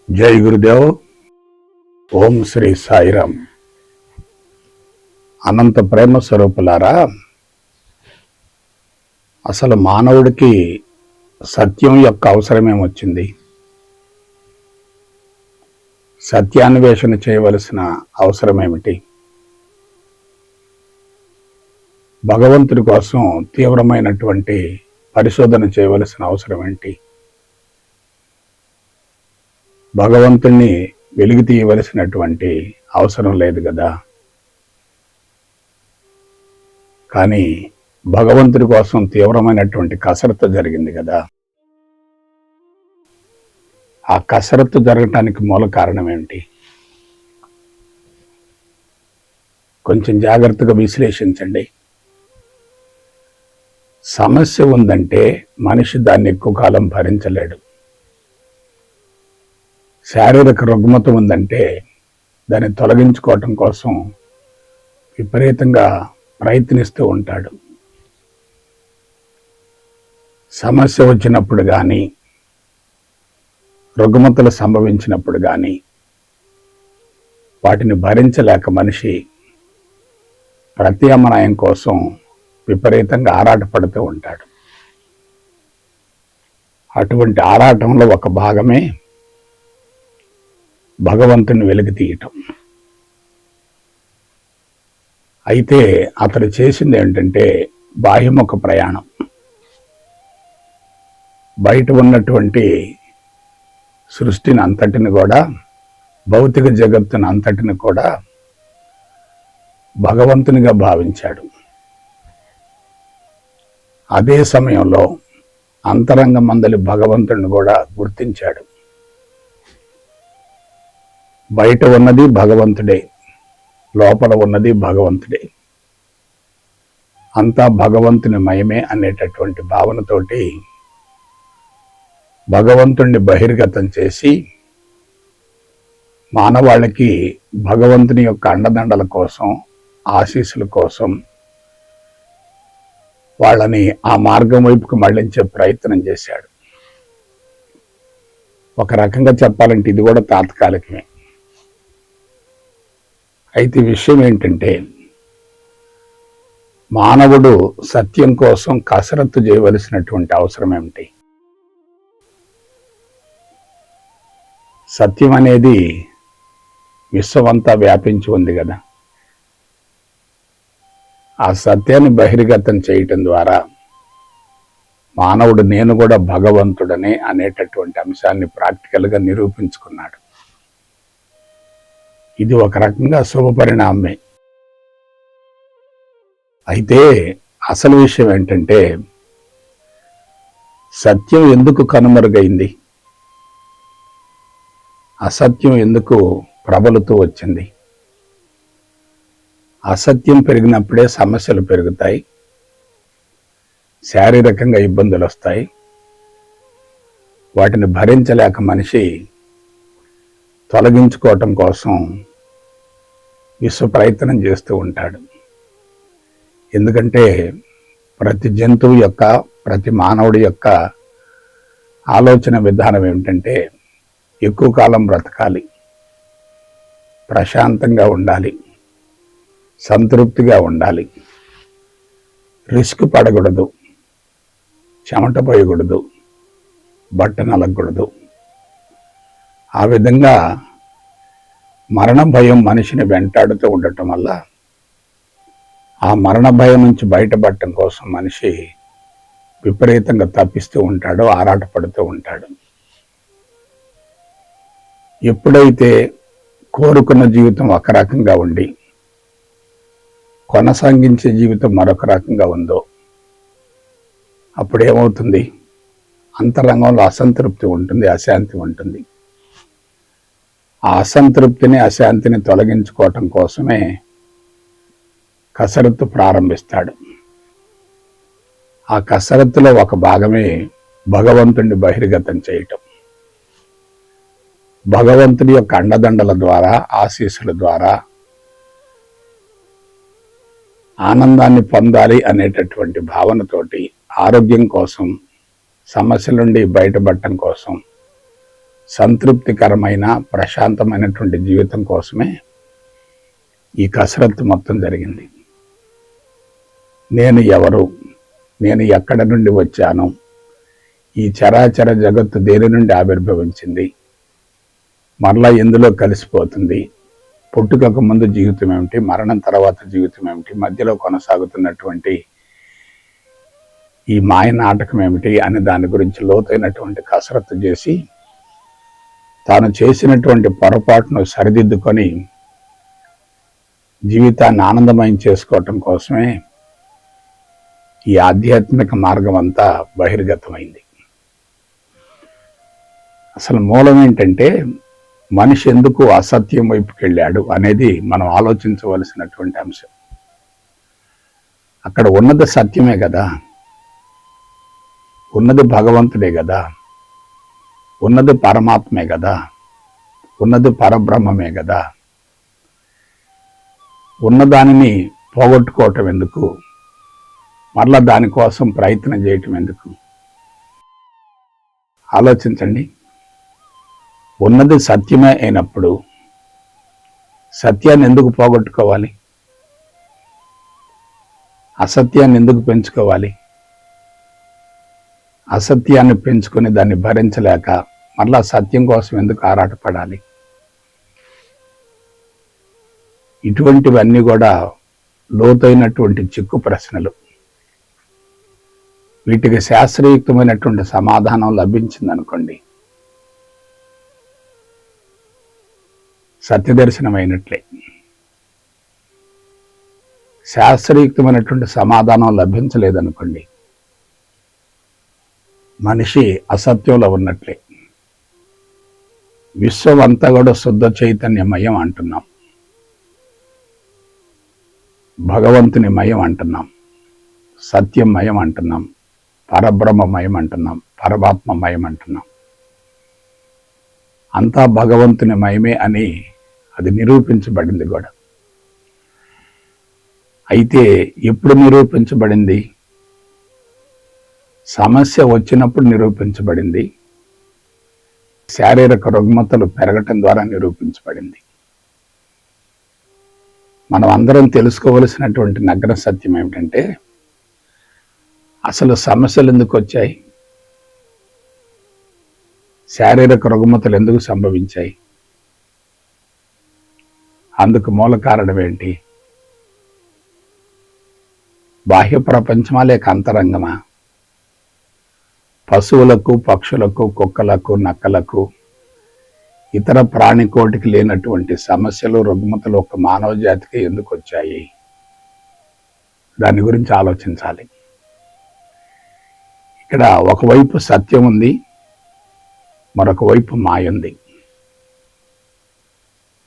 జై గురుదేవ్. ఓం శ్రీ సాయిరామ్. అనంత ప్రేమ స్వరూపులారా, అసలు మానవుడికి సత్యం యొక్క అవసరమేమొచ్చింది? సత్యాన్వేషణ చేయవలసిన అవసరమేమిటి? భగవంతుడి కోసం తీవ్రమైనటువంటి పరిశోధన చేయవలసిన అవసరం ఏంటి? భగవంతుణ్ణి వెలికి తీయవలసినటువంటి అవసరం లేదు కదా. కానీ భగవంతుడి కోసం తీవ్రమైనటువంటి కసరత్తు జరిగింది కదా. ఆ కసరత్తు జరగటానికి మూల కారణం ఏమిటి? కొంచెం జాగ్రత్తగా విశ్లేషించండి. సమస్య ఉందంటే మనిషి దాన్ని ఎక్కువ కాలం భరించలేడు. శారీరక రుగ్మత ఉందంటే దాన్ని తొలగించుకోవటం కోసం విపరీతంగా ప్రయత్నిస్తూ ఉంటాడు. సమస్య వచ్చినప్పుడు కానీ, రుగ్మతలు సంభవించినప్పుడు కానీ వాటిని భరించలేక మనిషి ప్రత్యామ్నాయం కోసం విపరీతంగా ఆరాటపడుతూ ఉంటాడు. అటువంటి ఆరాటంలో ఒక భాగమే భగవంతుని వెలికి తీయటం. అయితే అతడు చేసింది ఏంటంటే బాహ్యముఖ ప్రయాణం. బయట ఉన్నటువంటి సృష్టిని అంతటిని కూడా, భౌతిక జగత్తుని అంతటిని కూడా భగవంతునిగా భావించాడు. అదే సమయంలో అంతరంగ మందలి భగవంతుడిని కూడా గుర్తించాడు. బయట ఉన్నది భగవంతుడే, లోపల ఉన్నది భగవంతుడే, అంతా భగవంతుని మయమే అనేటటువంటి భావనతోటి భగవంతుణ్ణి బహిర్గతం చేసి మానవాళికి భగవంతుని యొక్క అండదండల కోసం, ఆశీస్సుల కోసం వాళ్ళని ఆ మార్గం వైపుకు మళ్లించే ప్రయత్నం చేశాడు. ఒక రకంగా చెప్పాలంటే ఇది కూడా తాత్కాలికమే. అయితే విషయం ఏంటంటే, మానవుడు సత్యం కోసం కసరత్తు చేయవలసినటువంటి అవసరం ఏమిటి? సత్యం అనేది విశ్వమంతా వ్యాపించి ఉంది కదా. ఆ సత్యాన్ని బహిర్గతం చేయటం ద్వారా మానవుడు నేను కూడా భగవంతుడనే అనేటటువంటి అంశాన్ని ప్రాక్టికల్గా నిరూపించుకున్నాడు. ఇది ఒక రకంగా శుభపరిణామమే. అయితే అసలు విషయం ఏంటంటే, సత్యం ఎందుకు కనుమరుగైంది? అసత్యం ఎందుకు ప్రబలుతూ వచ్చింది? అసత్యం పెరిగినప్పుడే సమస్యలు పెరుగుతాయి, శారీరకంగా ఇబ్బందులు వస్తాయి. వాటిని భరించలేక మనిషి తొలగించుకోవటం కోసం విశ్వ ప్రయత్నం చేస్తూ ఉంటాడు. ఎందుకంటే ప్రతి జంతువు యొక్క, ప్రతి మానవుడి యొక్క ఆలోచన విధానం ఏమిటంటే ఎక్కువ కాలం బ్రతకాలి, ప్రశాంతంగా ఉండాలి, సంతృప్తిగా ఉండాలి, రిస్క్ పడకూడదు, చెమట పోయకూడదు, బట్ట నలగకూడదు. ఆ విధంగా మరణ భయం మనిషిని వెంటాడుతూ ఉండటం వల్ల ఆ మరణ భయం నుంచి బయటపడటం కోసం మనిషి విపరీతంగా తప్పిస్తూ ఉంటాడు, ఆరాటపడుతూ ఉంటాడు. ఎప్పుడైతే కోరుకున్న జీవితం ఒక రకంగా ఉండి కొనసాగించే జీవితం మరొక రకంగా ఉందో అప్పుడేమవుతుంది? అంతరంగంలో అసంతృప్తి ఉంటుంది, అశాంతి ఉంటుంది. ఆ అసంతృప్తిని, అశాంతిని తొలగించుకోవటం కోసమే కసరత్తు ప్రారంభిస్తాడు. ఆ కసరత్తులో ఒక భాగమే భగవంతుడిని బహిర్గతం చేయటం. భగవంతుడి యొక్క అండదండల ద్వారా, ఆశీస్సుల ద్వారా ఆనందాన్ని పొందాలి అనేటటువంటి భావనతోటి, ఆరోగ్యం కోసం, సమస్యల నుండి బయటపడటం కోసం, సంతృప్తికరమైన ప్రశాంతమైనటువంటి జీవితం కోసమే ఈ కసరత్తు మొత్తం జరిగింది. నేను ఎవరు, నేను ఎక్కడి నుండి వచ్చాను, ఈ చరాచర జగత్తు దేని నుండి ఆవిర్భవించింది, మరలా ఎందులో కలిసిపోతుంది, పుట్టుకకు ముందు జీవితం ఏమిటి, మరణం తర్వాత జీవితం ఏమిటి, మధ్యలో కొనసాగుతున్నటువంటి ఈ మాయ నాటకం ఏమిటి అనే దాని గురించి లోతైనటువంటి కసరత్తు చేసి తాను చేసినటువంటి పొరపాటును సరిదిద్దుకొని జీవితాన్ని ఆనందమయం చేసుకోవటం కోసమే ఈ ఆధ్యాత్మిక మార్గం అంతా బహిర్గతమైంది. అసలు మూలం ఏంటంటే మనిషి ఎందుకు అసత్యం వైపుకి వెళ్ళాడు అనేది మనం ఆలోచించవలసినటువంటి అంశం. అక్కడ ఉన్నది సత్యమే కదా, ఉన్నది భగవంతుడే కదా, ఉన్నది పరమాత్మే కదా, ఉన్నది పరబ్రహ్మమే కదా. ఉన్నదానిని పోగొట్టుకోవటం ఎందుకు, మరలా దానికోసం ప్రయత్నం చేయటం ఎందుకు? ఆలోచించండి. ఉన్నది సత్యమే అయినప్పుడు సత్యాన్ని ఎందుకు పోగొట్టుకోవాలి? అసత్యాన్ని ఎందుకు పెంచుకోవాలి? అసత్యాన్ని పెంచుకొని దాన్ని భరించలేక మరలా సత్యం కోసం ఎందుకు ఆరాటపడాలి? ఇటువంటివన్నీ కూడా లోతైనటువంటి చిక్కు ప్రశ్నలు. వీటికి శాస్త్రయుక్తమైనటువంటి సమాధానం లభించిందనుకోండి, సత్యదర్శనమైనట్లే. శాస్త్రయుక్తమైనటువంటి సమాధానం లభించలేదనుకోండి, మనిషి అసత్యంలో ఉన్నట్లే. విశ్వం అంతా కూడా శుద్ధ చైతన్యమయం అంటున్నాం, భగవంతుని మయం అంటున్నాం, సత్యమయం అంటున్నాం, పరబ్రహ్మమయం అంటున్నాం, పరమాత్మమయం అంటున్నాం. అంతా భగవంతుని మయమే అని అది నిరూపించబడింది కూడా. అయితే ఎప్పుడు నిరూపించబడింది? సమస్య వచ్చినప్పుడు నిరూపించబడింది. శారీరక రుగ్మతలు పెరగటం ద్వారా నిరూపించబడింది. మనం అందరం తెలుసుకోవలసినటువంటి నగ్న సత్యం ఏమిటంటే, అసలు సమస్యలు ఎందుకు వచ్చాయి, శారీరక రుగ్మతలు ఎందుకు సంభవించాయి, అందుకు మూల కారణం ఏంటి? బాహ్య ప్రపంచమా లేక అంతరంగమా? పశువులకు, పక్షులకు, కుక్కలకు, నక్కలకు, ఇతర ప్రాణికోటికి లేనటువంటి సమస్యలు, రుగ్మతలు ఒక మానవ జాతికి ఎందుకు వచ్చాయి? దాని గురించి ఆలోచించాలి. ఇక్కడ ఒకవైపు సత్యం ఉంది, మరొక వైపు మాయ ఉంది.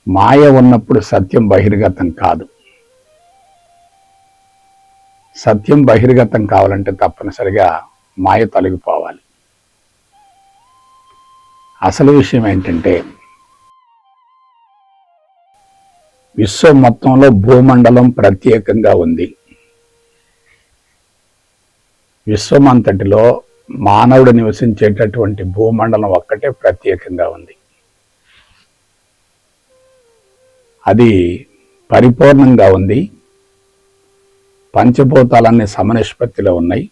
మాయ ఉన్నప్పుడు సత్యం బహిర్గతం కాదు. సత్యం బహిర్గతం కావాలంటే తప్పనిసరిగా మాయ తొలగిపోవాలి. అసలు విషయం ఏంటంటే, విశ్వం మొత్తంలో భూమండలం ప్రత్యేకంగా ఉంది. విశ్వం అంతటిలో మానవుడు నివసించేటటువంటి భూమండలం ఒక్కటే ప్రత్యేకంగా ఉంది. అది పరిపూర్ణంగా ఉంది. పంచభూతాలన్నీ సమనిష్పత్తిలో ఉన్నాయి.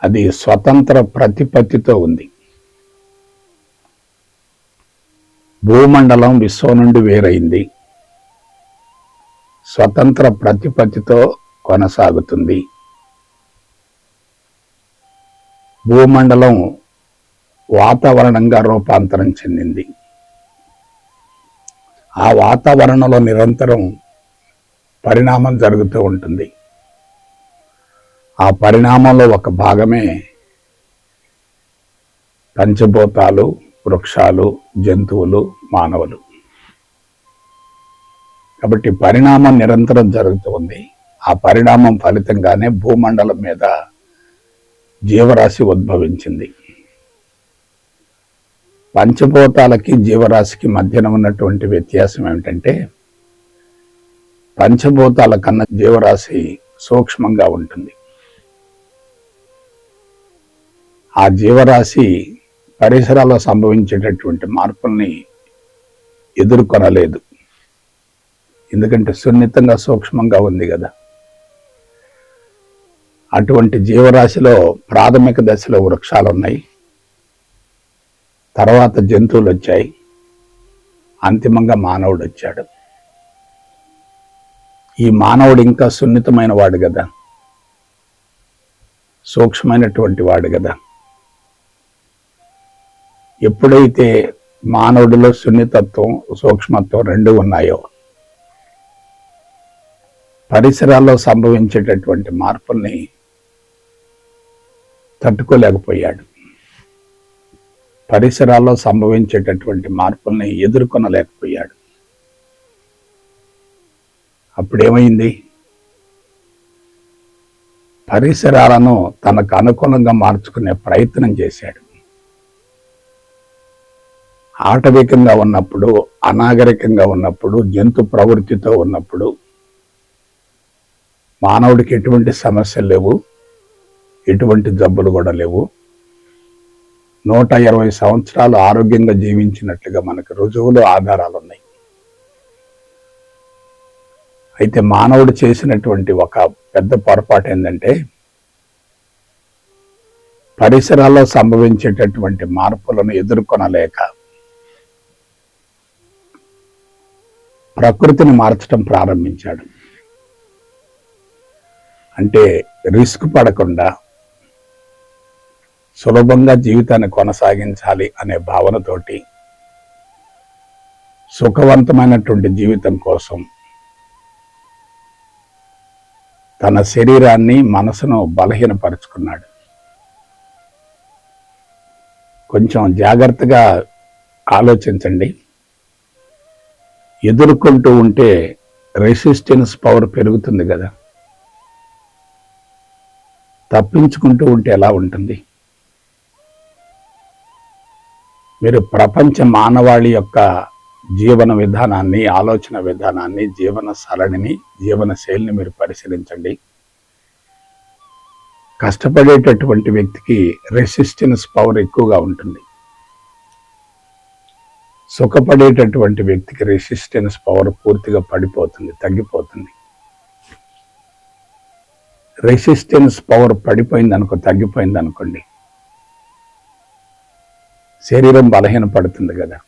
అది స్వతంత్ర ప్రతిపత్తితో ఉంది. భూమండలం విశ్వం నుండి వేరైంది, స్వతంత్ర ప్రతిపత్తితో కొనసాగుతుంది. భూమండలం వాతావరణంగా రూపాంతరం చెందింది. ఆ వాతావరణంలో నిరంతరం పరిణామం జరుగుతూ ఉంటుంది. ఆ పరిణామంలో ఒక భాగమే పంచభూతాలు, వృక్షాలు, జంతువులు, మానవులు. కాబట్టి పరిణామం నిరంతరం జరుగుతూ ఉంది. ఆ పరిణామం ఫలితంగానే భూమండలం మీద జీవరాశి ఉద్భవించింది. పంచభూతాలకి జీవరాశికి మధ్యన ఉన్నటువంటి వ్యత్యాసం ఏమిటంటే, పంచభూతాల కన్నా జీవరాశి సూక్ష్మంగా ఉంటుంది. ఆ జీవరాశి పరిసరాల్లో సంభవించేటటువంటి మార్పుల్ని ఎదుర్కొనలేదు. ఎందుకంటే సున్నితంగా సూక్ష్మంగా ఉంది కదా. అటువంటి జీవరాశిలో ప్రాథమిక దశలో వృక్షాలు ఉన్నాయి, తర్వాత జంతువులు వచ్చాయి, అంతిమంగా మానవుడు వచ్చాడు. ఈ మానవుడు ఇంకా సున్నితమైన వాడు కదా, సూక్ష్మమైనటువంటి వాడు కదా. ఎప్పుడైతే మానవుడిలో సున్నితత్వం సూక్ష్మత్వం రెండు ఉన్నాయో పరిసరాల్లో సంభవించేటటువంటి మార్పుల్ని తట్టుకోలేకపోయాడు, పరిసరాల్లో సంభవించేటటువంటి మార్పుల్ని ఎదుర్కొనలేకపోయాడు. అప్పుడేమైంది? పరిసరాలను తనకు అనుకూలంగా మార్చుకునే ప్రయత్నం చేశాడు. ఆటవికంగా ఉన్నప్పుడు, అనాగరికంగా ఉన్నప్పుడు, జంతు ప్రవృత్తితో ఉన్నప్పుడు మానవుడికి ఎటువంటి సమస్యలు లేవు, ఎటువంటి జబ్బులు కూడా లేవు. 120 సంవత్సరాలు ఆరోగ్యంగా జీవించినట్లుగా మనకు రుజువులు, ఆధారాలు ఉన్నాయి. అయితే మానవుడు చేసినటువంటి ఒక పెద్ద పొరపాటు ఏంటంటే, పరిసరాల్లో సంభవించేటటువంటి మార్పులను ఎదుర్కొనలేక ప్రకృతిని మార్చడం ప్రారంభించాడు. అంటే రిస్క్ పడకుండా సులభంగా జీవితాన్ని కొనసాగించాలి అనే భావనతోటి సుఖవంతమైనటువంటి జీవితం కోసం తన శరీరాన్ని, మనసును బలహీనపరుచుకున్నాడు. కొంచెం జాగ్రత్తగా ఆలోచించండి. ఎదుర్కొంటూ ఉంటే రెసిస్టెన్స్ పవర్ పెరుగుతుంది కదా, తప్పించుకుంటూ ఉంటే ఎలా ఉంటుంది? మీరు ప్రపంచ మానవాళి యొక్క జీవన విధానాన్ని, ఆలోచన విధానాన్ని, జీవన సరళిని, జీవన శైలిని మీరు పరిశీలించండి. కష్టపడేటటువంటి వ్యక్తికి రెసిస్టెన్స్ పవర్ ఎక్కువగా ఉంటుంది, సుఖపడేటటువంటి వ్యక్తికి రెసిస్టెన్స్ పవర్ పూర్తిగా పడిపోతుంది, తగ్గిపోతుంది. రెసిస్టెన్స్ పవర్ పడిపోయింది అనుకో, తగ్గిపోయింది అనుకోండి, శరీరం బలహీనపడుతుంది కదా.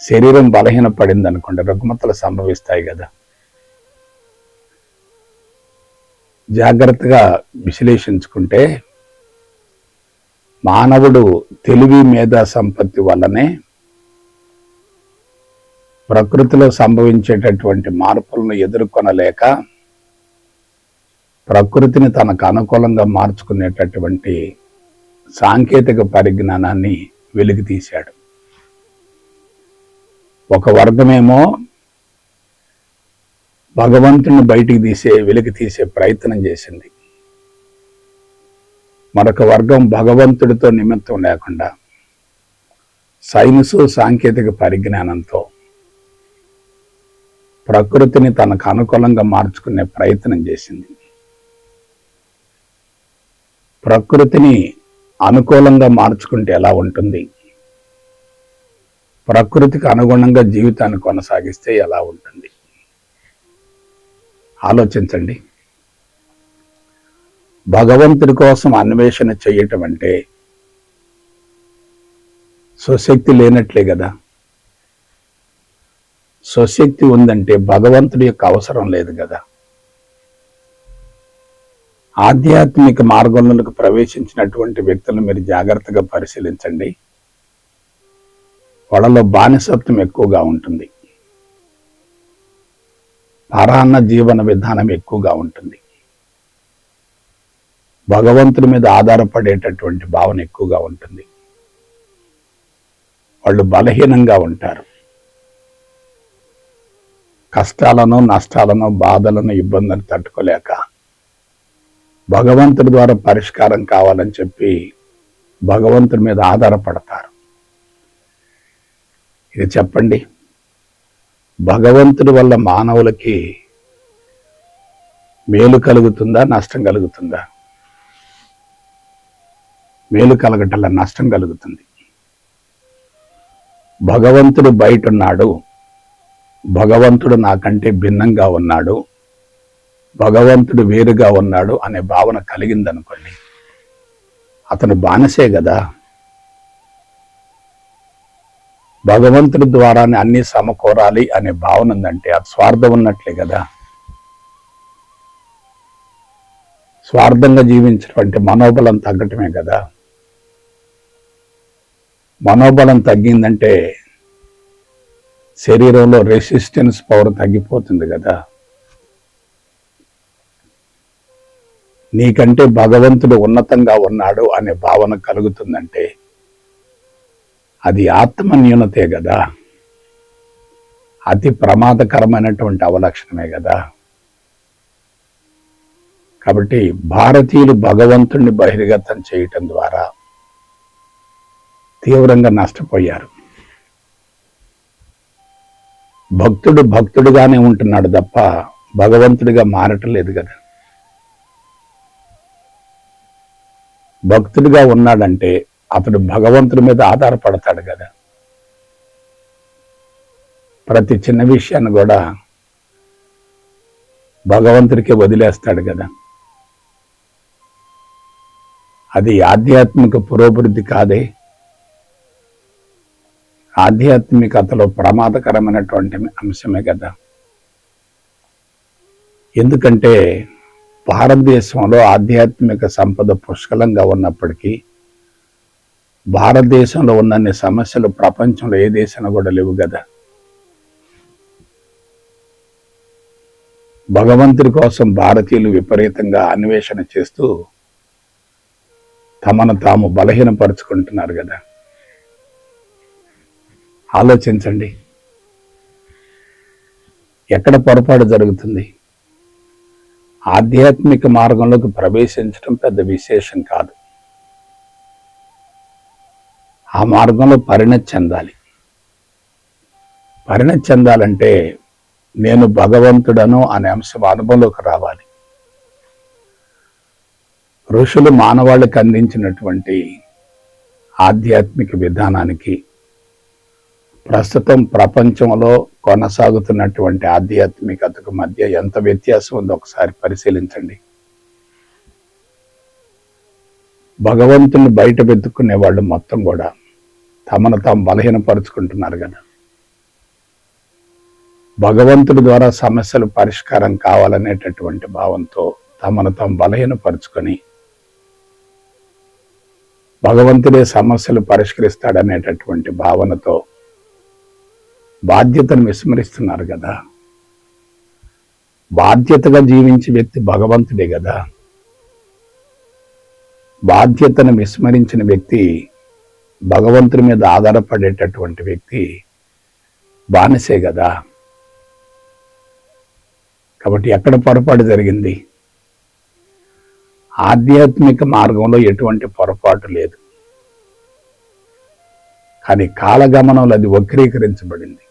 శరీరం బలహీనపడింది అనుకోండి, రుగ్మతలు సంభవిస్తాయి కదా. జాగ్రత్తగా విశ్లేషించుకుంటే మానవుడు తెలివి, మేధా సంపత్తి వల్లనే ప్రకృతిలో సంభవించేటటువంటి మార్పులను ఎదుర్కొనలేక ప్రకృతిని తనకు అనుకూలంగా మార్చుకునేటటువంటి సాంకేతిక పరిజ్ఞానాన్ని వెలికి తీశాడు. ఒక వర్గమేమో భగవంతుని బయటికి వెలికి తీసే ప్రయత్నం చేసింది. మరొక వర్గం భగవంతుడితో నిమిత్తం లేకుండా సైన్సు, సాంకేతిక పరిజ్ఞానంతో ప్రకృతిని తనకు అనుకూలంగా మార్చుకునే ప్రయత్నం చేసింది. ప్రకృతిని అనుకూలంగా మార్చుకుంటే ఎలా ఉంటుంది? ప్రకృతికి అనుగుణంగా జీవితాన్ని కొనసాగిస్తే ఎలా ఉంటుంది? ఆలోచించండి. భగవంతుడి కోసం అన్వేషణ చేయటం అంటే స్వశక్తి లేనట్లే కదా. స్వశక్తి ఉందంటే భగవంతుడి యొక్క అవసరం లేదు కదా. ఆధ్యాత్మిక మార్గంలోకి ప్రవేశించినటువంటి వ్యక్తులను మీరు జాగ్రత్తగా పరిశీలించండి. వాళ్ళలో బానిసత్వం ఎక్కువగా ఉంటుంది, పరాన్న జీవన విధానం ఎక్కువగా ఉంటుంది, భగవంతుడి మీద ఆధారపడేటటువంటి భావన ఎక్కువగా ఉంటుంది. వాళ్ళు బలహీనంగా ఉంటారు. కష్టాలను, నష్టాలను, బాధలను, ఇబ్బందులను తట్టుకోలేక భగవంతుడి ద్వారా పరిష్కారం కావాలని చెప్పి భగవంతుడి మీద ఆధారపడతారు. ఇది చెప్పండి, భగవంతుడి వల్ల మానవులకి మేలు కలుగుతుందా, నష్టం కలుగుతుందా? మేలు కలగటల నష్టం కలుగుతుంది. భగవంతుడు బయట ఉన్నాడు, భగవంతుడు నాకంటే భిన్నంగా ఉన్నాడు, భగవంతుడు వేరుగా ఉన్నాడు అనే భావన కలిగిందనుకోండి, అతను బానిసే కదా. భగవంతుడి ద్వారానే అన్ని సమకూరాలి అనే భావన ఉందంటే అది స్వార్థం ఉన్నట్లే కదా. స్వార్థంగా జీవించడం అంటే మనోబలం తగ్గటమే కదా. మనోబలం తగ్గిందంటే శరీరంలో రెసిస్టెన్స్ పవర్ తగ్గిపోతుంది కదా. నీకంటే భగవంతుడు ఉన్నతంగా ఉన్నాడు అనే భావన కలుగుతుందంటే అది ఆత్మన్యూనతే కదా, అతి ప్రమాదకరమైనటువంటి అవలక్షణమే కదా. కాబట్టి భారతీయులు భగవంతుణ్ణి బహిర్గతం చేయటం ద్వారా తీవ్రంగా నష్టపోయారు. భక్తుడు భక్తుడుగానే ఉంటున్నాడు తప్ప భగవంతుడిగా మారటం లేదు కదా. భక్తుడిగా ఉన్నాడంటే అతడు భగవంతుడి మీద ఆధారపడతాడు కదా. ప్రతి చిన్న విషయాన్ని కూడా భగవంతుడికే వదిలేస్తాడు కదా. అది ఆధ్యాత్మిక పురోభివృద్ధి కాదే. ఆధ్యాత్మికతలో ప్రమాదకరమైనటువంటి అంశమే కదా. ఎందుకంటే భారతదేశంలో ఆధ్యాత్మిక సంపద పుష్కలంగా ఉన్నప్పటికీ భారతదేశంలో ఉన్నన్ని సమస్యలు ప్రపంచంలో ఏ దేశంలో కూడా లేవు కదా. భగవంతుడి కోసం భారతీయులు విపరీతంగా అన్వేషణ చేస్తూ తమను తాము బలహీనపరుచుకుంటున్నారు కదా. ఆలోచించండి, ఎక్కడ పొరపాటు జరుగుతుంది? ఆధ్యాత్మిక మార్గంలోకి ప్రవేశించడం పెద్ద విశేషం కాదు. ఆ మార్గంలో పరిణతి చెందాలి. పరిణతి చెందాలంటే నేను భగవంతుడను అనే అంశం అనుభవంలోకి రావాలి. ఋషులు మానవాళికి అందించినటువంటి ఆధ్యాత్మిక విధానానికి ప్రస్తుతం ప్రపంచంలో కొనసాగుతున్నటువంటి ఆధ్యాత్మికతకు మధ్య ఎంత వ్యత్యాసం ఉందో ఒకసారి పరిశీలించండి. భగవంతుని బయట వెతుక్కునే వాళ్ళు మొత్తం కూడా తమను తాము బలహీనపరుచుకుంటున్నారు కదా. భగవంతుడి ద్వారా సమస్యలు పరిష్కారం కావాలనేటటువంటి భావంతో తమను తాము బలహీనపరుచుకొని భగవంతుడే సమస్యలు పరిష్కరిస్తాడనేటటువంటి భావనతో బాధ్యతను విస్మరిస్తున్నారు కదా. బాధ్యతగా జీవించే వ్యక్తి భగవంతుడే కదా. బాధ్యతను విస్మరించిన వ్యక్తి, భగవంతుడి మీద ఆధారపడేటటువంటి వ్యక్తి బానిసే కదా. కాబట్టి ఎక్కడ పొరపాటు జరిగింది? ఆధ్యాత్మిక మార్గంలో ఎటువంటి పొరపాటు లేదు, కానీ కాలగమనంలో అది వక్రీకరించబడింది.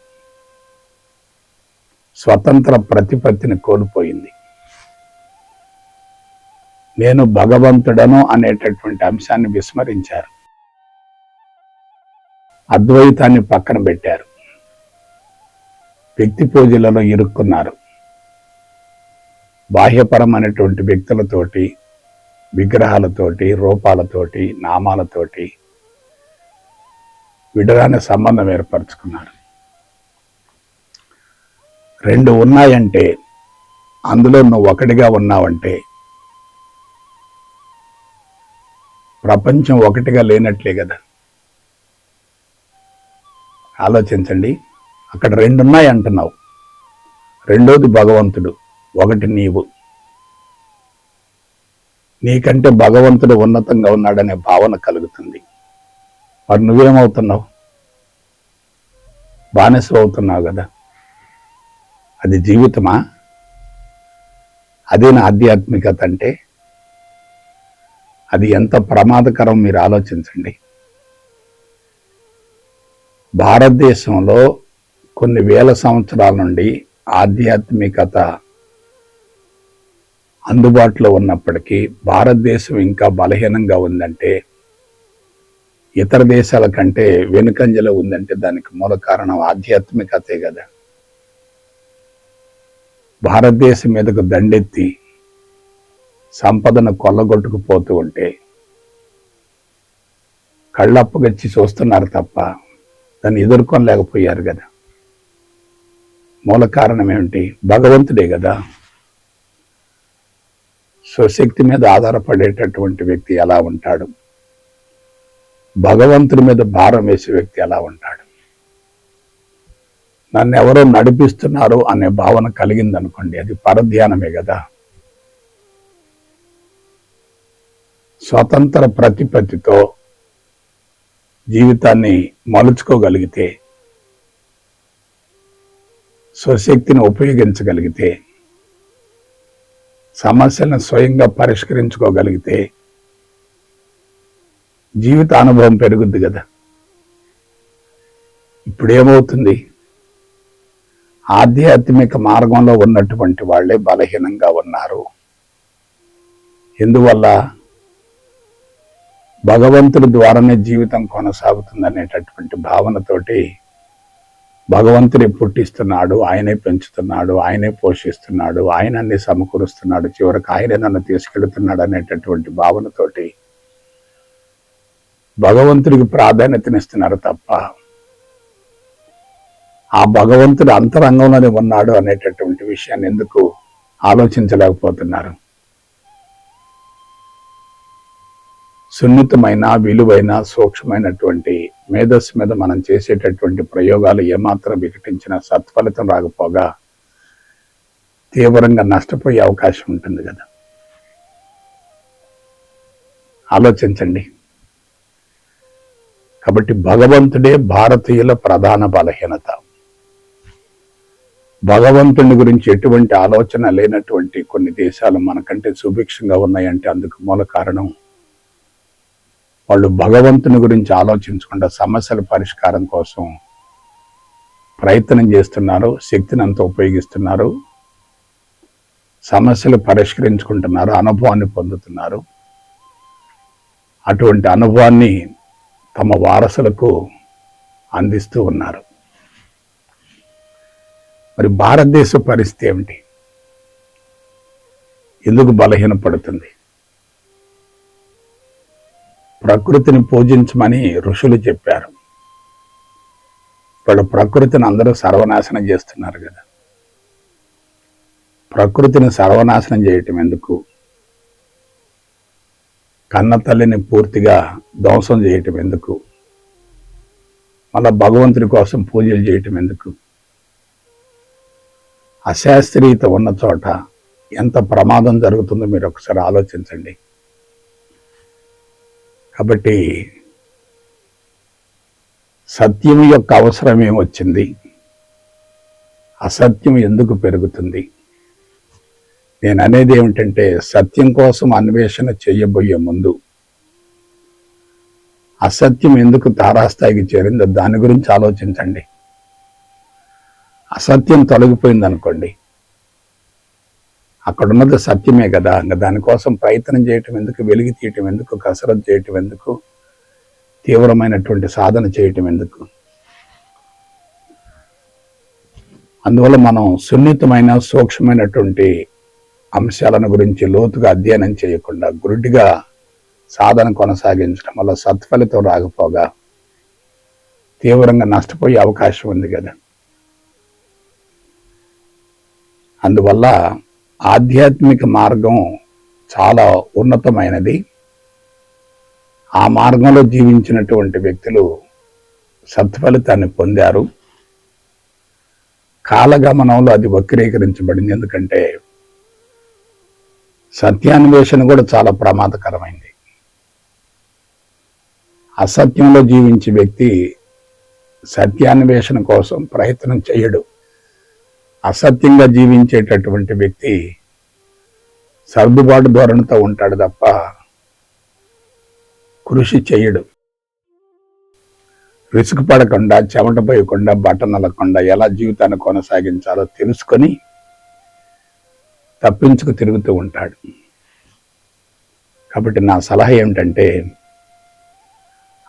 స్వతంత్ర ప్రతిపత్తిని కోల్పోయింది. నేను భగవంతుడను అనేటటువంటి అంశాన్ని విస్మరించారు. అద్వైతాన్ని పక్కన పెట్టారు. వ్యక్తి పూజలలో ఇరుక్కున్నారు. బాహ్యపరమైనటువంటి వ్యక్తులతోటి, విగ్రహాలతోటి, రూపాలతోటి, నామాలతోటి విడరాని సంబంధం ఏర్పరచుకున్నారు. రెండు ఉన్నాయంటే అందులో నువ్వు ఒకటిగా ఉన్నావంటే ప్రపంచం ఒకటిగా లేనట్లే కదా. ఆలోచించండి, అక్కడ రెండున్నాయి అంటున్నావు. రెండోది భగవంతుడు, ఒకటి నీవు. నీకంటే భగవంతుడు ఉన్నతంగా ఉన్నాడనే భావన కలుగుతుంది. మరి నువ్వేమవుతున్నావు? బానిస అవుతున్నావు కదా. అది జీవితమా? అదే నా ఆధ్యాత్మికత అంటే అది ఎంత ప్రమాదకరం మీరు ఆలోచించండి. భారతదేశంలో కొన్ని వేల సంవత్సరాల నుండి ఆధ్యాత్మికత అందుబాటులో ఉన్నప్పటికీ భారతదేశం ఇంకా బలహీనంగా ఉందంటే ఇతర దేశాల కంటే వెనుకంజలో ఉందంటే దానికి మూల కారణం ఆధ్యాత్మికతే కదా. భారతదేశం మీదకు దండెత్తి సంపదను కొల్లగొట్టుకుపోతూ ఉంటే కళ్ళప్పగచ్చి చూస్తున్నారు తప్ప దాన్ని ఎదుర్కొనలేకపోయారు కదా. మూల కారణం ఏమిటి? భగవంతుడే కదా. స్వశక్తి మీద ఆధారపడేటటువంటి వ్యక్తి ఎలా ఉంటాడు? భగవంతుడి మీద భారం వేసే వ్యక్తి ఎలా ఉంటాడు? నన్ను ఎవరో నడిపిస్తున్నారు అనే భావన కలిగిందనుకోండి, అది పరధ్యానమే కదా. స్వతంత్ర ప్రతిపత్తితో జీవితాన్ని మలుచుకోగలిగితే, స్వశక్తిని ఉపయోగించగలిగితే, సమస్యలను స్వయంగా పరిష్కరించుకోగలిగితే జీవిత అనుభవం పెరుగుద్ది కదా. ఇప్పుడేమవుతుంది? ఆధ్యాత్మిక మార్గంలో ఉన్నటువంటి వాళ్ళే బలహీనంగా ఉన్నారు. ఎందువల్ల? భగవంతుడి ద్వారానే జీవితం కొనసాగుతుంది అనేటటువంటి భావనతోటి భగవంతుడే పుట్టిస్తున్నాడు, ఆయనే పెంచుతున్నాడు, ఆయనే పోషిస్తున్నాడు, ఆయన అన్ని సమకూరుస్తున్నాడు, చివరికి ఆయనే నన్ను తీసుకెళ్తున్నాడు అనేటటువంటి భావనతోటి భగవంతుడికి ప్రాధాన్యతనిస్తున్నారు తప్ప ఆ భగవంతుడు అంతరంగంలోనే ఉన్నాడు అనేటటువంటి విషయాన్ని ఎందుకు ఆలోచించలేకపోతున్నారు? సున్నితమైన, విలువైన, సూక్ష్మమైనటువంటి మేధస్సు మీద మనం చేసేటటువంటి ప్రయోగాలు ఏమాత్రం వికటించిన సత్ఫలితం రాకపోగా తీవ్రంగా నష్టపోయే అవకాశం ఉంటుంది కదా. ఆలోచించండి. కాబట్టి భగవంతుడే భారతీయుల ప్రధాన బలహీనత. భగవంతుని గురించి ఎటువంటి ఆలోచన లేనటువంటి కొన్ని దేశాలు మనకంటే సుభిక్షంగా ఉన్నాయంటే అందుకు మూల కారణం వాళ్ళు భగవంతుని గురించి ఆలోచించకుండా సమస్యల పరిష్కారం కోసం ప్రయత్నం చేస్తున్నారు, శక్తిని అంతా ఉపయోగిస్తున్నారు, సమస్యలు పరిష్కరించుకుంటున్నారు, అనుభవాన్ని పొందుతున్నారు. అటువంటి అనుభవాన్ని తమ వారసులకు అందిస్తూ ఉన్నారు. మరి భారతదేశ పరిస్థితి ఏమిటి? ఎందుకు బలహీనపడుతుంది? ప్రకృతిని పూజించమని ఋషులు చెప్పారు. ఇప్పుడు ప్రకృతిని అందరూ సర్వనాశనం చేస్తున్నారు కదా. ప్రకృతిని సర్వనాశనం చేయటం ఎందుకు? కన్న తల్లిని పూర్తిగా ధ్వంసం చేయటం ఎందుకు? మళ్ళా భగవంతుడి కోసం పూజలు చేయటం ఎందుకు? అశాస్త్రీయత ఉన్న చోట ఎంత ప్రమాదం జరుగుతుందో మీరు ఒకసారి ఆలోచించండి. కాబట్టి సత్యం యొక్క అవసరం ఏమొచ్చింది? అసత్యం ఎందుకు పెరుగుతుంది? నేను అనేది ఏమిటంటే, సత్యం కోసం అన్వేషణ చేయబోయే ముందు అసత్యం ఎందుకు తారాస్థాయికి చేరిందో దాని గురించి ఆలోచించండి. అసత్యం తొలగిపోయింది అనుకోండి, అక్కడ ఉన్నది సత్యమే కదా. ఇంకా దానికోసం ప్రయత్నం చేయటం ఎందుకు? వెలిగి తీయటం ఎందుకు? కసరత్తు చేయటం ఎందుకు? తీవ్రమైనటువంటి సాధన చేయటం ఎందుకు? అందువల్ల మనం సున్నితమైన, సూక్ష్మమైనటువంటి అంశాలను గురించి లోతుగా అధ్యయనం చేయకుండా గురుడిగా సాధన కొనసాగించడం వల్ల సత్ఫలితం రాకపోగా తీవ్రంగా నష్టపోయే అవకాశం ఉంది కదా. అందువల్ల ఆధ్యాత్మిక మార్గం చాలా ఉన్నతమైనది. ఆ మార్గంలో జీవించినటువంటి వ్యక్తులు సత్ఫలితాన్ని పొందారు. కాలగమనంలో అది వక్రీకరించబడింది. ఎందుకంటే సత్యాన్వేషణ కూడా చాలా ప్రమాదకరమైంది. అసత్యంలో జీవించే వ్యక్తి సత్యాన్వేషణ కోసం ప్రయత్నం చేయడు. అసత్యంగా జీవించేటటువంటి వ్యక్తి సర్దుబాటు ధోరణితో ఉంటాడు తప్ప కృషి చేయడు. విసుగు పడకుండా, చెమట పోయకుండా, బట్ట నలకుండా ఎలా జీవితాన్ని కొనసాగించాలో తెలుసుకొని తప్పించుకు తిరుగుతూ ఉంటాడు. కాబట్టి నా సలహా ఏమిటంటే,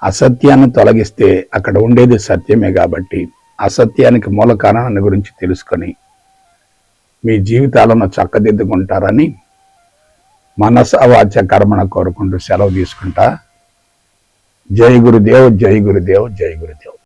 అసత్యాన్ని తొలగిస్తే అక్కడ ఉండేది సత్యమే కాబట్టి అసత్యానికి మూల కారణాన్ని గురించి తెలుసుకొని మీ జీవితాలను చక్కదిద్దుకుంటారని మనస వాచ కర్మణ కోరుకుంటూ సెలవు తీసుకుంటా. జై గురుదేవ్, జై గురుదేవ్, జై గురుదేవ్.